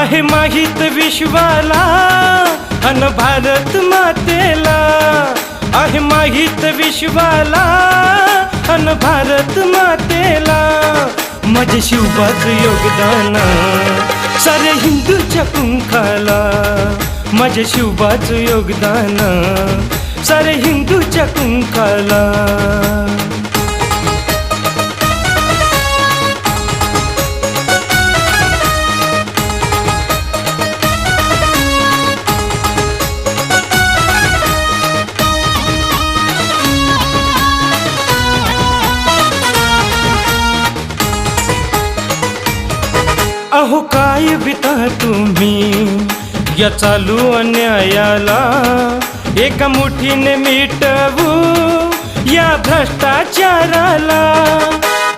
आहे माहित विश्वाला अन भारत मातेला, आहे माहित विश्वाला अन भारत मातेला, माझे शिवबाचं योगदान सारे हिंदूच्या पंखाला, माझे शिवबाचं योगदान सारे हिंदूच्या पंखाला. अहो काय बिता तुम्ही या चालू अन्यायाला, एका मुठीने मिटवू या भ्रष्टाचाराला.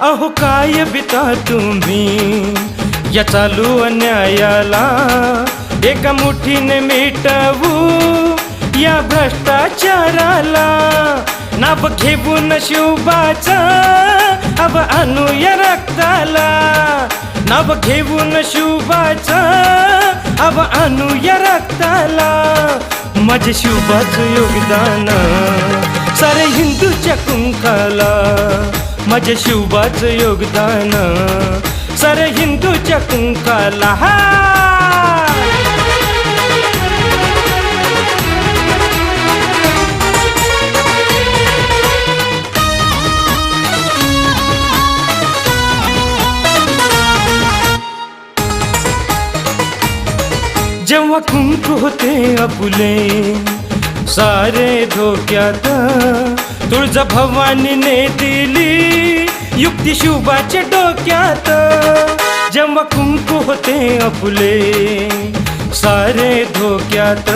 अहो काय बिता तुम्ही या चालू अन्यायाला, एका मुठीने मिटवू या भ्रष्टाचाराला. नाव घेऊन शिवबाचा अब आणू या रक्ताला, नाव घेऊन शिवबाचा अब आणू या रक्ताला, माझे शिवबाचं योगदान सारे हिंदूच्या पंखाला, माझे शिवबाचं योगदान सारे हिंदूच्या पंखाला. जेव्हा कुंकू होते आपुले सारे धोक्यात, तुळजा भवानीने दिली युक्ती शिवबाच्या डोक्यात. जेव्हा कुंकू होते आपुले सारे धोक्यात,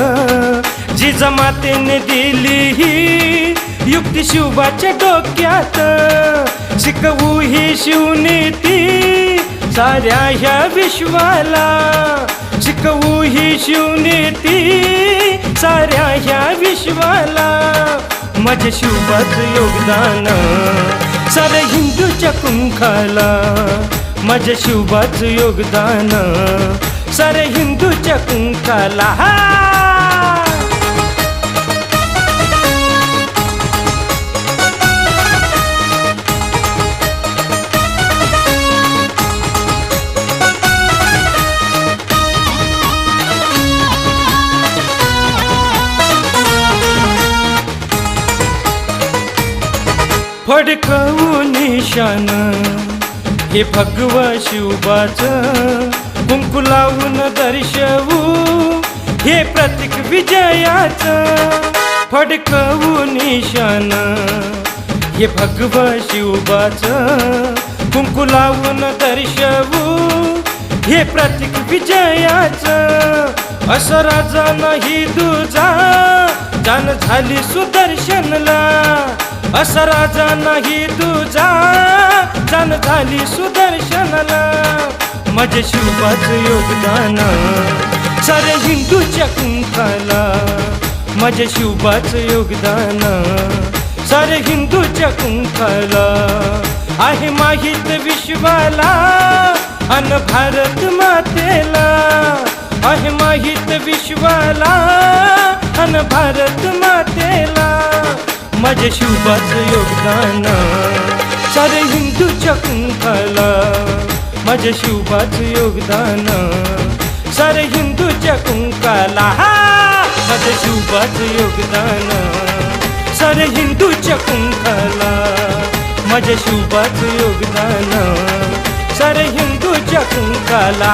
जिजामातेने दिली ही युक्ती शिवबाच्या डोक्यात. शिकवू ही शिवनीती साऱ्या ह्या विश्वाला, शिकवू ही शिवनीती साऱ्या ह्या विश्वाला, माझे शिवबाचं योगदान सारे हिंदूच्या पंखाला, माझे शिवबाचं योगदान सारे हिंदूच्या पंखाला. फडकवू निशान हे भगवा शिवबाचं, कुंकू लावून दर्शवू हे प्रतीक विजयाचं. फडकवू निशान हे भगवा शिवबाचं, कुंकू लावून दर्शवू हे प्रतीक विजयाचं. असं राजा नाही तुझा जाण झाली सुदर्शनला, असा राजा नाही तुझा जाण झाली सुदर्शनला, माझे शिवबाचं योगदान सारे हिंदूच्या पंखाला, माझे शिवबाचं योगदान सारे हिंदूच्या पंखाला. आहे माहित विश्वाला अन भारत मातेला, आहे माहित विश्वाला अन भारत मातेला, माझे शिवबाचं योगदान सारे हिंदूच्या पंखाला, माझे शिवबाचं योगदान सारे हिंदूच्या पंखाला. माझे शिवबाचं योगदान सारे हिंदूच्या पंखाला, माझे शिवबाचं योगदान सारे हिंदूच्या पंखाला.